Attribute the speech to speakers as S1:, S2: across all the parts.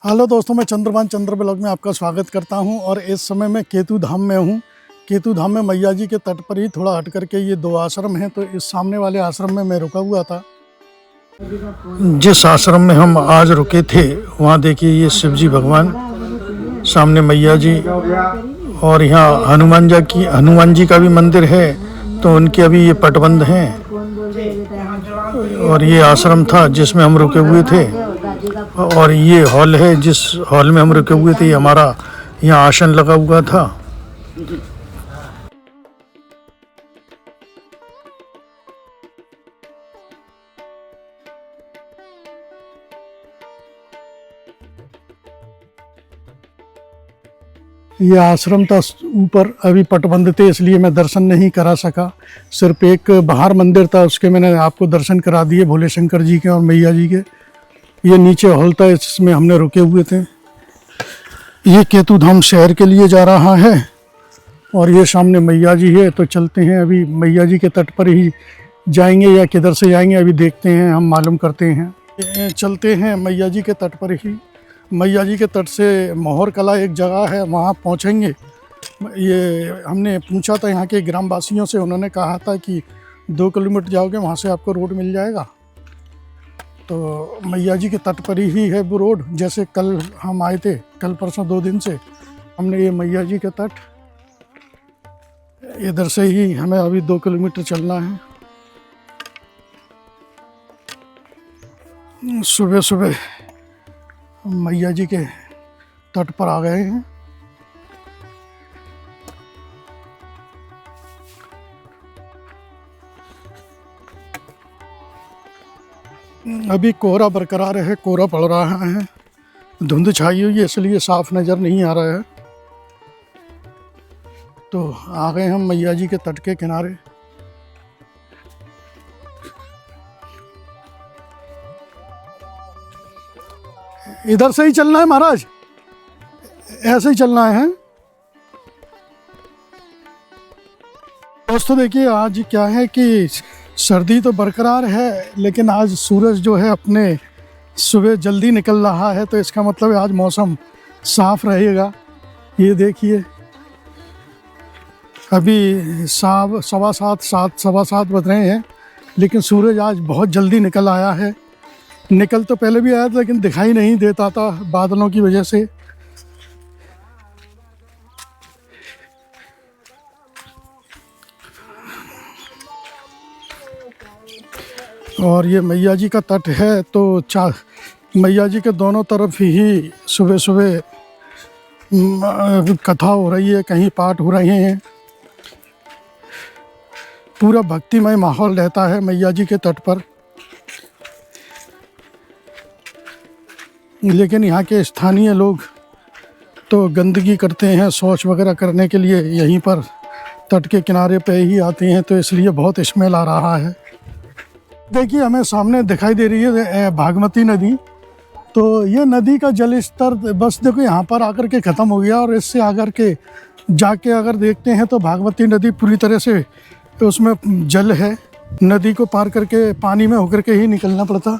S1: Hello दोस्तों, मैं चंद्रभान चंद्र blog में आपका स्वागत करता हूं और इस समय मैं केतु धाम में हूं। केतु धाम में मैया जी के तट पर ही थोड़ा हट करके ये दो आश्रम हैं, तो इस सामने वाले आश्रम में मैं रुका हुआ था। जिस आश्रम में हम आज रुके थे वहां देखिए ये शिव जी भगवान, सामने मैया जी और यहाँ हनुमान जी का भी मंदिर है, तो उनके अभी ये पटबंध हैं। और ये आश्रम था जिसमें हम रुके हुए थे और ये हॉल है जिस हॉल में हम रुके हुए थे। हमारा यहाँ आसन लगा हुआ था। ये आश्रम था ऊपर, अभी पटबंध थे इसलिए मैं दर्शन नहीं करा सका। सिर्फ एक बाहर मंदिर था, उसके मैंने आपको दर्शन करा दिए, भोले शंकर जी के और मैया जी के। ये नीचे हॉल था, इसमें हमने रुके हुए थे। ये केतु धाम शहर के लिए जा रहा है और ये सामने मैया जी है, तो चलते हैं। अभी मैया जी के तट पर ही जाएंगे या किधर से जाएंगे अभी देखते हैं, हम मालूम करते हैं। चलते हैं मैया जी के तट पर ही। मैया जी के तट से मोहर कला एक जगह है, वहाँ पहुँचेंगे। ये हमने पूछा था यहाँ के ग्रामवासियों से, उन्होंने कहा था कि 2 किलोमीटर जाओगे वहाँ से आपको रोड मिल जाएगा। तो मैया जी के तट पर ही है वो रोड। जैसे कल हम आए थे, कल परसों 2 दिन से हमने ये मैया जी के तट, इधर से ही हमें अभी 2 किलोमीटर चलना है। सुबह सुबह मैया जी के तट पर आ गए हैं। अभी कोहरा बरकरार है, कोहरा पड़ रहा है, धुंध छाई हुई है इसलिए साफ नज़र नहीं आ रहा है। तो आ गए हम मैया जी के तट के किनारे। इधर से ही चलना है महाराज, ऐसे ही चलना है। दोस्तों देखिए, आज क्या है कि सर्दी तो बरकरार है, लेकिन आज सूरज जो है अपने सुबह जल्दी निकल रहा है, तो इसका मतलब है आज मौसम साफ रहेगा। ये देखिए अभी सवा सात बज रहे हैं, लेकिन सूरज आज बहुत जल्दी निकल आया है। निकल तो पहले भी आया था लेकिन दिखाई नहीं देता था बादलों की वजह से। और ये मैया जी का तट है, तो मैया जी के दोनों तरफ ही सुबह सुबह कथा हो रही है, कहीं पाठ हो रहे हैं। पूरा भक्तिमय माहौल रहता है मैया जी के तट पर। लेकिन यहाँ के स्थानीय लोग तो गंदगी करते हैं, शौच वगैरह करने के लिए यहीं पर तट के किनारे पे ही आते हैं, तो इसलिए बहुत स्मेल आ रहा है। देखिए हमें सामने दिखाई दे रही है बागमती नदी। तो ये नदी का जल स्तर बस देखो यहाँ पर आकर के ख़त्म हो गया, और इससे आकर के जाके अगर देखते हैं तो बागमती नदी पूरी तरह से उसमें जल है। नदी को पार करके पानी में होकर के ही निकलना पड़ता।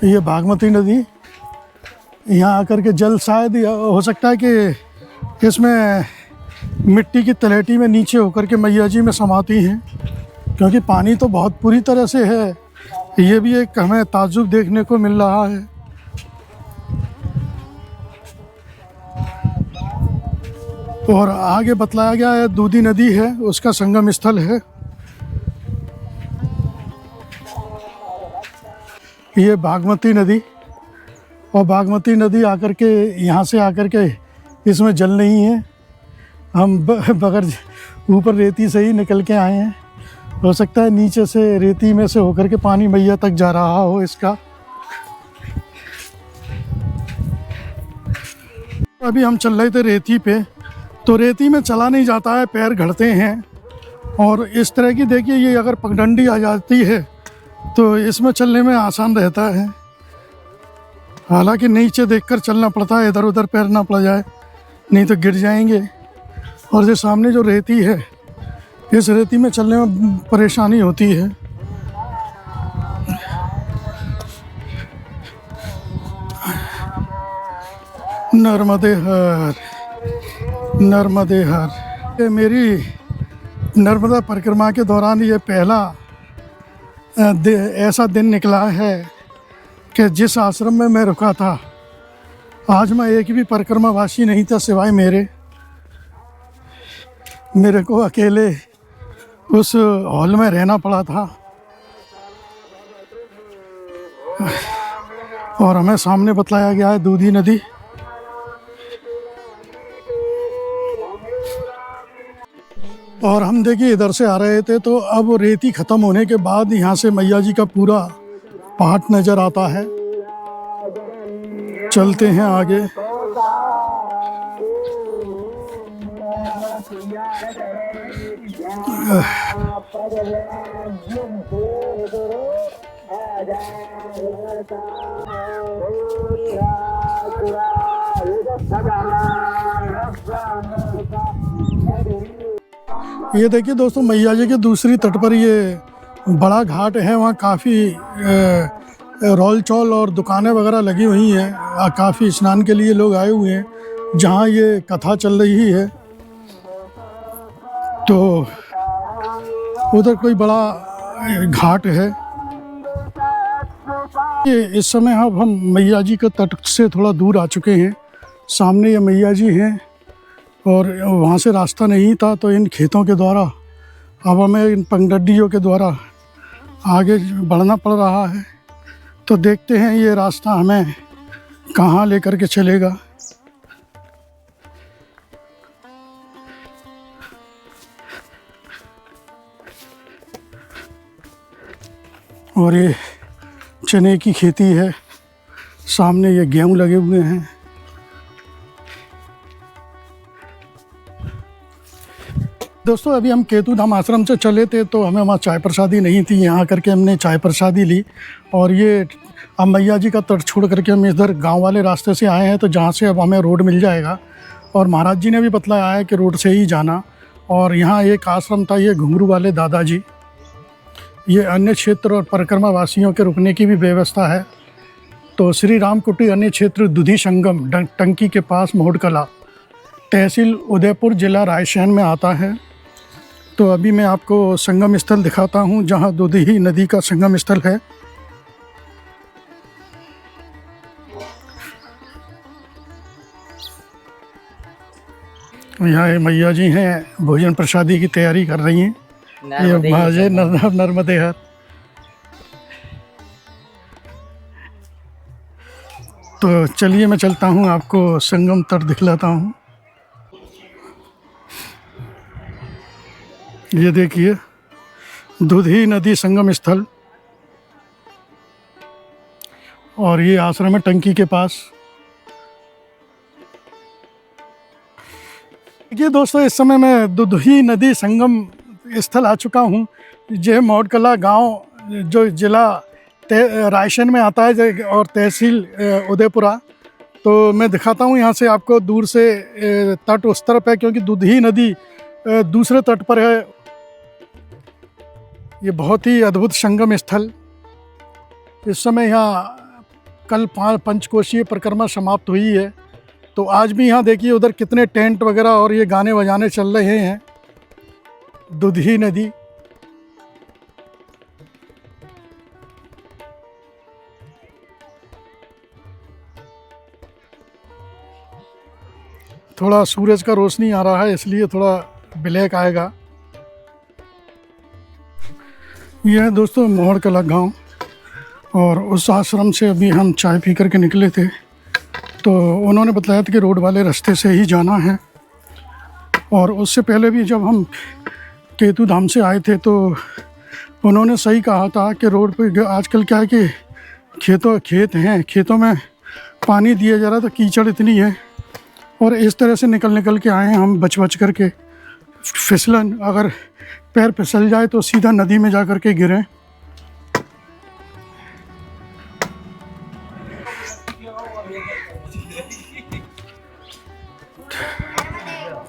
S1: ये बागमती नदी यहाँ आकर के जल शायद हो सकता है कि इसमें मिट्टी की तलहटी में नीचे होकर के मैया जी में समाती हैं, क्योंकि पानी तो बहुत पूरी तरह से है। ये भी एक हमें ताज्जुब देखने को मिल रहा है। और आगे बतलाया गया है दूधी नदी है, उसका संगम स्थल है। ये बागमती नदी, और बागमती नदी आकर के यहाँ से आकर के इसमें जल नहीं है। हम बगैर ऊपर रेती से ही निकल के आए हैं। हो सकता है नीचे से रेती में से होकर के पानी मैया तक जा रहा हो इसका। अभी हम चल रहे थे रेती पे, तो रेती में चला नहीं जाता है, पैर घड़ते हैं। और इस तरह की देखिए, ये अगर पगडंडी आ जाती है तो इसमें चलने में आसान रहता है। हालांकि नीचे देखकर चलना पड़ता है, इधर उधर पैर ना पड़ जाए, नहीं तो गिर जाएंगे। और जो सामने जो रेती है इस रेती में चलने में परेशानी होती है। नर्मदे हर, नर्मदे हर। ये मेरी नर्मदा परिक्रमा के दौरान ये पहला ऐसा दिन निकला है कि जिस आश्रम में मैं रुका था, आज मैं एक भी परिक्रमावासी नहीं था सिवाय मेरे को अकेले उस हॉल में रहना पड़ा था। और हमें सामने बतलाया गया है दूधी नदी। और हम देखिए इधर से आ रहे थे तो अब रेती ख़त्म होने के बाद यहाँ से मैया जी का पूरा पहाड़ नज़र आता है। चलते हैं आगे। ये देखिए दोस्तों, मैया जी के दूसरी तट पर ये बड़ा घाट है। वहाँ काफ़ी रोल चौल और दुकानें वगैरह लगी हुई हैं। काफ़ी स्नान के लिए लोग आए हुए हैं जहाँ ये कथा चल रही है। तो उधर कोई बड़ा घाट है। ये इस समय हम मैया जी के तट से थोड़ा दूर आ चुके हैं। सामने ये मैया जी हैं और वहाँ से रास्ता नहीं था, तो इन खेतों के द्वारा अब हमें इन पगडंडियों के द्वारा आगे बढ़ना पड़ रहा है। तो देखते हैं ये रास्ता हमें कहाँ लेकर के चलेगा। और ये चने की खेती है, सामने ये गेहूँ लगे हुए हैं। दोस्तों अभी हम केतु धाम आश्रम से चले थे तो हमें वहाँ चाय प्रसादी नहीं थी। यहाँ करके हमने चाय प्रसादी ली। और ये अब मैया जी का तट छोड़ करके हम इधर गांव वाले रास्ते से आए हैं, तो जहाँ से अब हमें रोड मिल जाएगा। और महाराज जी ने भी बतलाया है कि रोड से ही जाना। और यहाँ एक आश्रम था, ये घुंघरू वाले दादाजी। ये अन्य क्षेत्र और परिक्रमा वासियों के रुकने की भी व्यवस्था है। तो श्री राम कुटी अन्य क्षेत्र दुधी संगम टंकी के पास मोहड़ कला, तहसील उदयपुर, जिला रायसेन में आता है। तो अभी मैं आपको संगम स्थल दिखाता हूँ जहाँ दुधी नदी का संगम स्थल है। यहाँ मैया जी हैं, भोजन प्रसादी की तैयारी कर रही हैं। ये महाजय नर्मदे हर। तो चलिए मैं चलता हूँ, आपको संगम तट दिखलाता हूँ। ये देखिए दुधी नदी संगम स्थल, और ये आश्रम है टंकी के पास। देखिए दोस्तों, इस समय मैं दुधी नदी संगम स्थल आ चुका हूँ। ये मोहड़ कला गाँव जो जिला रायसेन में आता है और तहसील उदयपुरा। तो मैं दिखाता हूँ यहाँ से आपको दूर से तट उस तरफ है, क्योंकि दुधी नदी दूसरे तट पर है। ये बहुत ही अद्भुत संगम स्थल। इस समय यहाँ कल पंचकोशीय परिक्रमा समाप्त हुई है, तो आज भी यहाँ देखिए उधर कितने टेंट वगैरह और ये गाने बजाने चल रहे हैं। दुधी नदी, थोड़ा सूरज का रोशनी आ रहा है इसलिए थोड़ा ब्लैक आएगा। यह है दोस्तों मोहड़ कला गाँव, और उस आश्रम से अभी हम चाय पी करके निकले थे। तो उन्होंने बताया था कि रोड वाले रास्ते से ही जाना है। और उससे पहले भी जब हम केतु धाम से आए थे तो उन्होंने सही कहा था कि रोड पे आजकल क्या है कि खेत हैं, खेतों में पानी दिया जा रहा, तो कीचड़ इतनी है। और इस तरह से निकल के आए हैं हम बच करके। फिसलन, अगर पैर फिसल जाए तो सीधा नदी में जा कर के गिरें।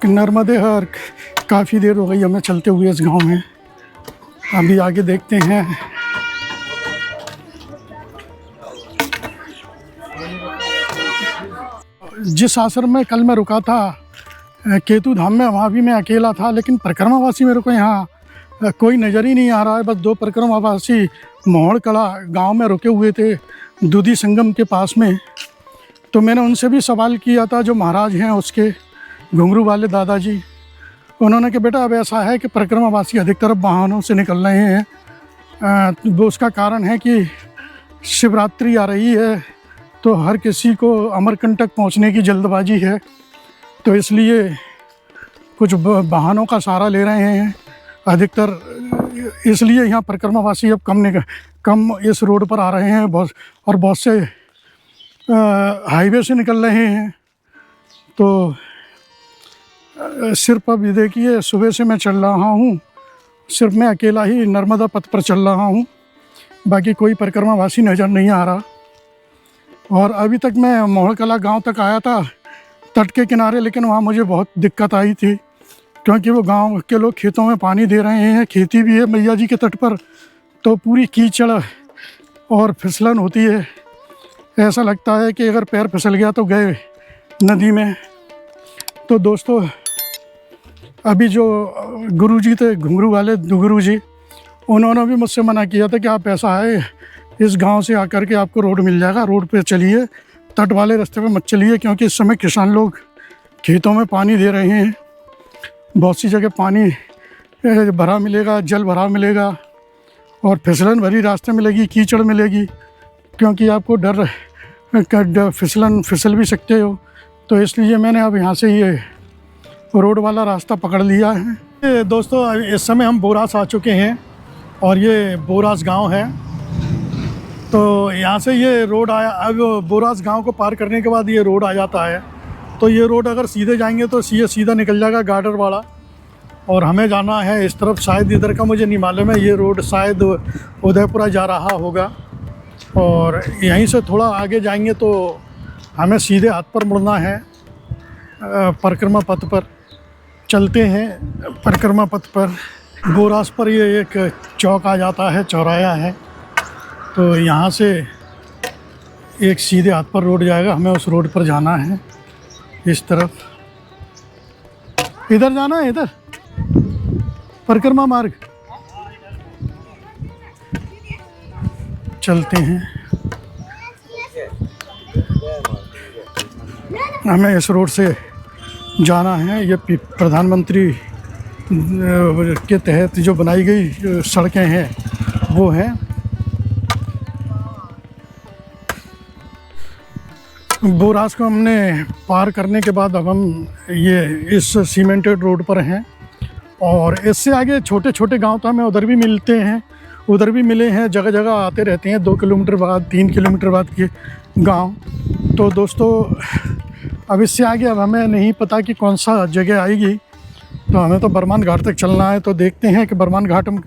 S1: नर्मदे हर। काफ़ी देर हो गई हमें चलते हुए इस गांव में। अभी आगे देखते हैं। जिस आश्रम में कल मैं रुका था केतु धाम में, वहाँ भी मैं अकेला था, लेकिन परिक्रमावासी मेरे को यहाँ कोई नज़र ही नहीं आ रहा है। बस 2 परिक्रमावासी मोहड़ कला गाँव में रुके हुए थे दूधी संगम के पास में। तो मैंने उनसे भी सवाल किया था, जो महाराज हैं उसके घुंघरू वाले दादाजी। उन्होंने कहा बेटा अब ऐसा है कि परिक्रमावासी अधिकतर वाहनों से निकल रहे हैं। वो उसका कारण है कि शिवरात्रि आ रही है, तो हर किसी को अमरकंटक पहुंचने की जल्दबाजी है, तो इसलिए कुछ वाहनों का सहारा ले रहे हैं अधिकतर। इसलिए यहाँ परिक्रमावासी अब कम इस रोड पर आ रहे हैं और बहुत से हाईवे से निकल रहे हैं। तो सिर्फ अब ये देखिए, सुबह से मैं चल रहा हूँ, सिर्फ मैं अकेला ही नर्मदा पथ पर चल रहा हूँ, बाकी कोई परिक्रमावासी नज़र नहीं आ रहा। और अभी तक मैं मोहड़ कला गाँव तक आया था तट के किनारे, लेकिन वहाँ मुझे बहुत दिक्कत आई थी, क्योंकि वो गांव के लोग खेतों में पानी दे रहे हैं, खेती भी है मैया जी के तट पर, तो पूरी कीचड़ और फिसलन होती है। ऐसा लगता है कि अगर पैर फिसल गया तो गए नदी में। तो दोस्तों, अभी जो गुरुजी थे घुंघरू वाले गुरुजी, उन्होंने भी मुझसे मना किया था कि आप ऐसा है इस गांव से आकर के आपको रोड मिल जाएगा, रोड पे चलिए, तट वाले रास्ते पे मत चलिए, क्योंकि इस समय किसान लोग खेतों में पानी दे रहे हैं। बहुत सी जगह पानी भरा मिलेगा, जल भरा मिलेगा और फिसलन भरी रास्ते मिलेगी, कीचड़ मिलेगी, क्योंकि आपको डर फिसल भी सकते हो। तो इसलिए मैंने अब यहाँ से ये रोड वाला रास्ता पकड़ लिया है। दोस्तों, इस समय हम बोरास आ चुके हैं और ये बोरास गांव है। तो यहाँ से ये रोड आया, अब बोरास गांव को पार करने के बाद ये रोड आ जाता है। तो ये रोड अगर सीधे जाएंगे तो सीधा निकल जाएगा गार्डर वाला, और हमें जाना है इस तरफ। शायद इधर का मुझे नहीं मालूम है, ये रोड शायद उदयपुरा जा रहा होगा, और यहीं से थोड़ा आगे जाएंगे तो हमें सीधे हाथ पर मुड़ना है। परिक्रमा पथ पर चलते हैं। परिक्रमा पथ पर बोरास पर ये एक चौक आ जाता है, चौराया है, तो यहाँ से एक सीधे हाथ पर रोड जाएगा, हमें उस रोड पर जाना है इस तरफ। इधर जाना है, इधर परिक्रमा मार्ग चलते हैं। हमें इस रोड से जाना है। ये प्रधानमंत्री के तहत जो बनाई गई सड़कें हैं वो हैं। बोरास को हमने पार करने के बाद अब हम ये इस सीमेंटेड रोड पर हैं, और इससे आगे छोटे छोटे गांव तो हमें उधर भी मिलते हैं, उधर भी मिले हैं, जगह जगह आते रहते हैं, 2 किलोमीटर बाद 3 किलोमीटर बाद के गांव। तो दोस्तों, अब इससे आगे अब हमें नहीं पता कि कौन सा जगह आएगी, तो हमें तो बरमान घाट तक चलना है। तो देखते हैं कि बरमान घाट हम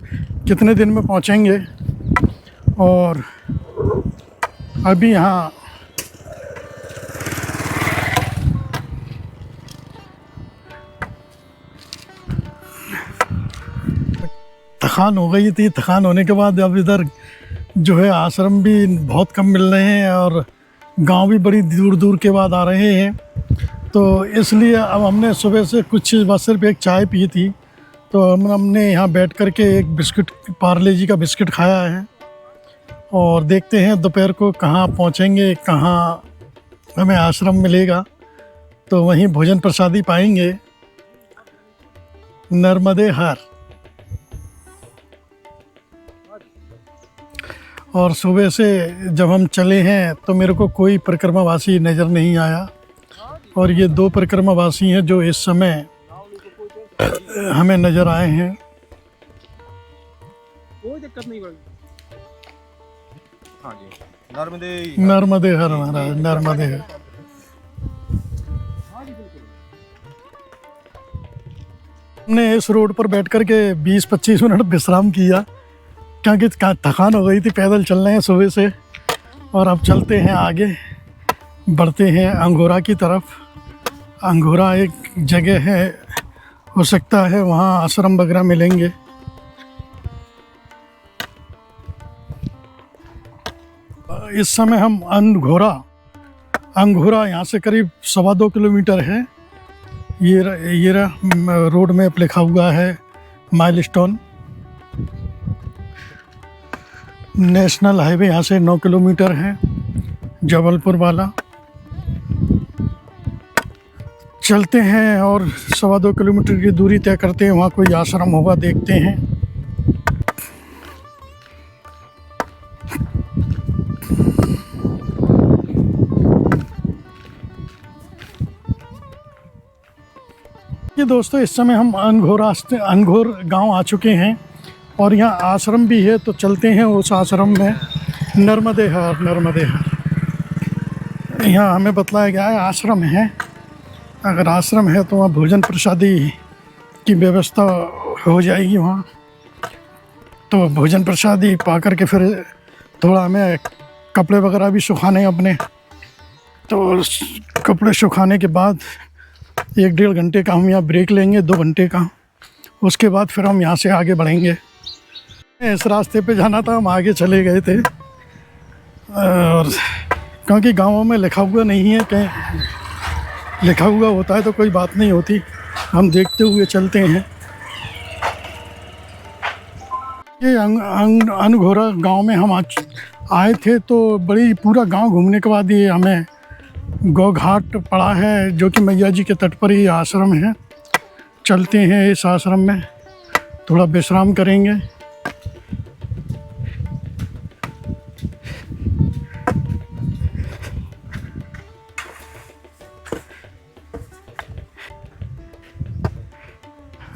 S1: कितने दिन में पहुंचेंगे। और अभी यहाँ थकान हो गई थी। थकान होने के बाद अब इधर जो है आश्रम भी बहुत कम मिल रहे हैं और गांव भी बड़ी दूर दूर के बाद आ रहे हैं। तो इसलिए अब हमने सुबह से कुछ बस सिर्फ एक चाय पी थी, तो हमने यहाँ बैठ कर के एक बिस्किट, पार्ले जी का बिस्किट खाया है, और देखते हैं दोपहर को कहाँ पहुँचेंगे, कहाँ हमें आश्रम मिलेगा, तो वहीं भोजन प्रसादी पाएंगे। नर्मदे हर। और सुबह से जब हम चले हैं तो मेरे को कोई परिक्रमावासी नज़र नहीं आया, और ये 2 परिक्रमावासी हैं जो इस समय हमें नज़र आए हैं।
S2: कोई दिक्कत नहीं भाई। हाँ जी,
S1: नर्मदे हर महाराज, नर्मदे हर। हमने इस रोड पर बैठ कर के 20-25 मिनट विश्राम किया, क्योंकि थकान हो गई थी, पैदल चल रहे हैं सुबह से। और अब चलते हैं आगे, बढ़ते हैं अंगोरा की तरफ। अंगोरा एक जगह है हो सकता है वहाँ आश्रम वगैरह मिलेंगे। इस समय हम अंघोरा यहाँ से करीब 2.25 किलोमीटर है। ये रोड मैप लिखा हुआ है माइलस्टोन। नेशनल हाईवे यहाँ से 9 किलोमीटर है, जबलपुर वाला। चलते हैं और 2.25 किलोमीटर की दूरी तय करते हैं, वहाँ कोई आश्रम होगा देखते हैं। ये दोस्तों इस समय हम अनघोर गांव आ चुके हैं और यहाँ आश्रम भी है, तो चलते हैं उस आश्रम में। नर्मदे हर यहाँ हमें बतलाया गया है आश्रम है। अगर आश्रम है तो वहाँ भोजन प्रसादी की व्यवस्था हो जाएगी वहाँ। तो भोजन प्रसादी पा कर के फिर थोड़ा हमें कपड़े वगैरह भी सुखाने अपने। तो कपड़े सुखाने के बाद 1-1.5 घंटे का हम यहाँ ब्रेक लेंगे, 2 घंटे का। उसके बाद फिर हम यहाँ से आगे बढ़ेंगे। इस रास्ते पे जाना था, हम आगे चले गए थे, और क्योंकि गाँवों में लिखा हुआ नहीं है, कहीं लिखा हुआ होता है तो कोई बात नहीं होती। हम देखते हुए चलते हैं। ये अनघोरा गांव में हम आए थे, तो बड़ी पूरा गांव घूमने के बाद ये हमें गौ घाट पड़ा है, जो कि मैया जी के तट पर ही आश्रम है। चलते हैं इस आश्रम में, थोड़ा विश्राम करेंगे।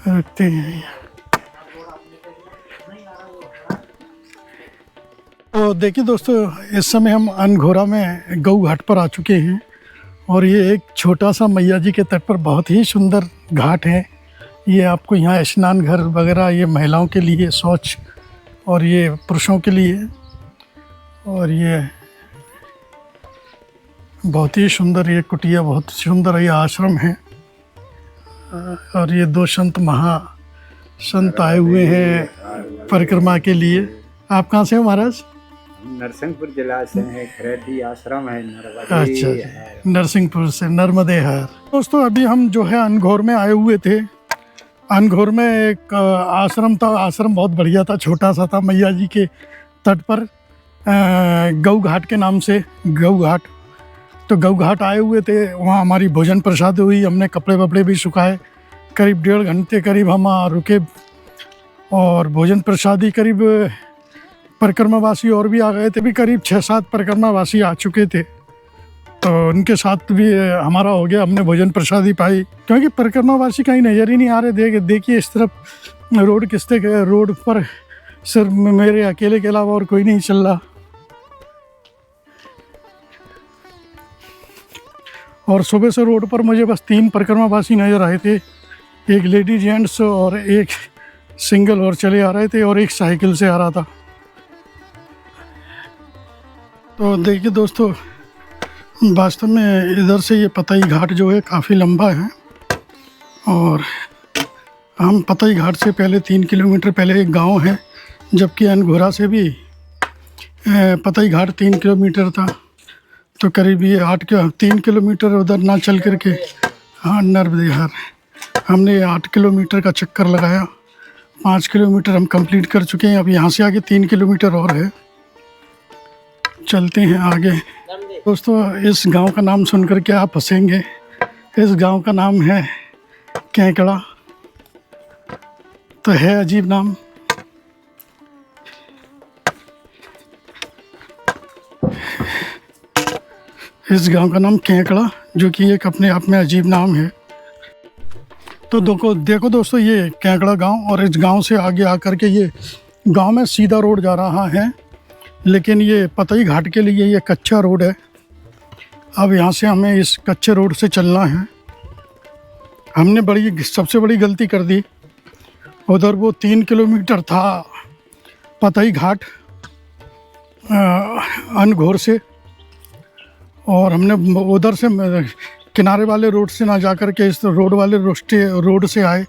S1: रखते हैं। तो देखिए दोस्तों, इस समय हम अनघोरा में गौ घाट पर आ चुके हैं, और ये एक छोटा सा मैया जी के तट पर बहुत ही सुंदर घाट है। ये आपको यहाँ स्नान घर वगैरह, ये महिलाओं के लिए शौच, और ये पुरुषों के लिए। और ये बहुत ही सुंदर ये कुटिया, बहुत सुंदर ये आश्रम है। और ये 2 संत आए हुए हैं परिक्रमा के लिए। आप कहाँ से हो महाराज?
S2: नरसिंहपुर जिला से है, खरेटी आश्रम है।
S1: अच्छा, नरसिंहपुर से, नर्मदे हर। दोस्तों अभी हम जो है अनघोर में आए हुए थे। अनघोर में एक आश्रम था। आश्रम बहुत बढ़िया था, छोटा सा था, मैया जी के तट पर, गौ घाट के नाम से, गौ घाट। तो गौ घाट आए हुए थे, वहाँ हमारी भोजन प्रसाद हुई, हमने कपड़े वपड़े भी सुखाए। करीब 1.5 घंटे करीब हम रुके, और भोजन प्रसादी करीब परिक्रमावासी और भी आ गए थे। भी करीब 6-7 परिक्रमावासी आ चुके थे, तो उनके साथ भी हमारा हो गया। हमने भोजन प्रसादी पाई, क्योंकि परिक्रमावासी कहीं नज़र ही नहीं आ रहे। देखिए इस तरफ रोड किसते गए, रोड पर सिर्फ मेरे अकेले के अलावा और कोई नहीं चल रहा। और सुबह से रोड पर मुझे बस 3 परिक्रमावासी नज़र आए थे, एक लेडी जेंट्स और एक सिंगल और चले आ रहे थे, और एक साइकिल से आ रहा था। तो देखिए दोस्तों, वास्तव में इधर से ये पतई घाट जो है काफ़ी लंबा है, और हम पतई घाट से पहले 3 किलोमीटर पहले एक गांव है, जबकि अनघोरा से भी पतई घाट 3 किलोमीटर था। तो करीब ये 3 किलोमीटर उधर ना चल करके, हाँ, नर्मदे हर हमने 8 किलोमीटर का चक्कर लगाया। 5 किलोमीटर हम कंप्लीट कर चुके हैं। अब यहाँ से आगे 3 किलोमीटर और है। चलते हैं आगे। दोस्तों इस गांव का नाम सुनकर के आप हंसेंगे। इस गांव का नाम है केकड़ा। तो है अजीब नाम। इस गांव का नाम केकड़ा, जो कि एक अपने आप में अजीब नाम है। तो देखो दोस्तों, ये केकड़ा गांव, और इस गांव से आगे आकर के ये गांव में सीधा रोड जा रहा है, लेकिन ये पतई घाट के लिए ये कच्चा रोड है। अब यहाँ से हमें इस कच्चे रोड से चलना है। हमने सबसे बड़ी गलती कर दी। उधर वो 3 किलोमीटर था पतई घाट अनघोर से, और हमने उधर से किनारे वाले रोड से ना जा कर के इस रोड वाले रोड से आए,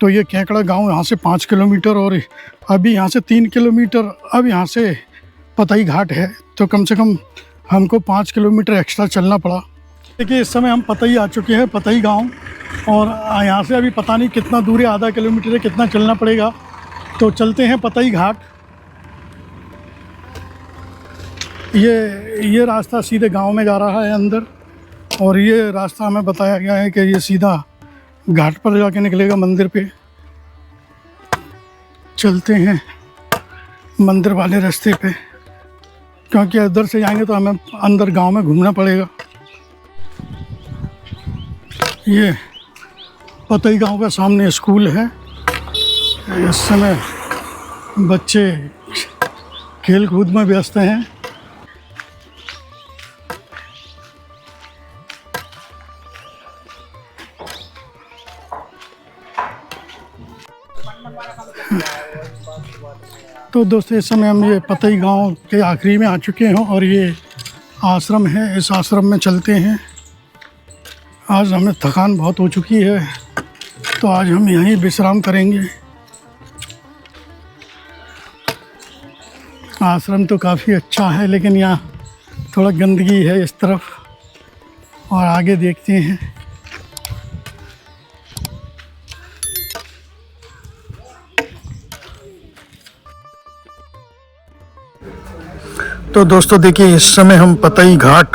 S1: तो ये केकड़ा गांव यहाँ से 5 किलोमीटर और अभी यहाँ से 3 किलोमीटर, अब यहाँ से पतई घाट है, तो कम से कम हमको 5 किलोमीटर एक्स्ट्रा चलना पड़ा। देखिए इस समय हम पतई आ चुके हैं, पतई गांव, और यहाँ से अभी पता नहीं कितना दूर है, आधा किलोमीटर है, कितना चलना पड़ेगा। तो चलते हैं पतई घाट। ये रास्ता सीधे गांव में जा रहा है अंदर, और ये रास्ता हमें बताया गया है कि ये सीधा घाट पर जाके निकलेगा मंदिर पे। चलते हैं मंदिर वाले रास्ते पे, क्योंकि इधर से जाएंगे तो हमें अंदर गांव में घूमना पड़ेगा। ये पतई गांव का सामने स्कूल है। इस समय बच्चे खेल कूद में व्यस्त हैं। तो दोस्तों इस समय हम ये पतई गांव के आखिरी में आ चुके हैं, और ये आश्रम है, इस आश्रम में चलते हैं। आज हमें थकान बहुत हो चुकी है, तो आज हम यहीं विश्राम करेंगे। आश्रम तो काफ़ी अच्छा है, लेकिन यहाँ थोड़ा गंदगी है इस तरफ, और आगे देखते हैं। तो दोस्तों देखिए इस समय हम पतई घाट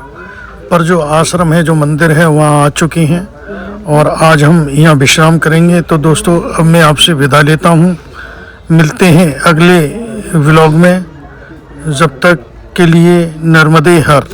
S1: पर जो आश्रम है, जो मंदिर है, वहाँ आ चुके हैं, और आज हम यहाँ विश्राम करेंगे। तो दोस्तों अब मैं आपसे विदा लेता हूँ, मिलते हैं अगले व्लॉग में। जब तक के लिए नर्मदे हर।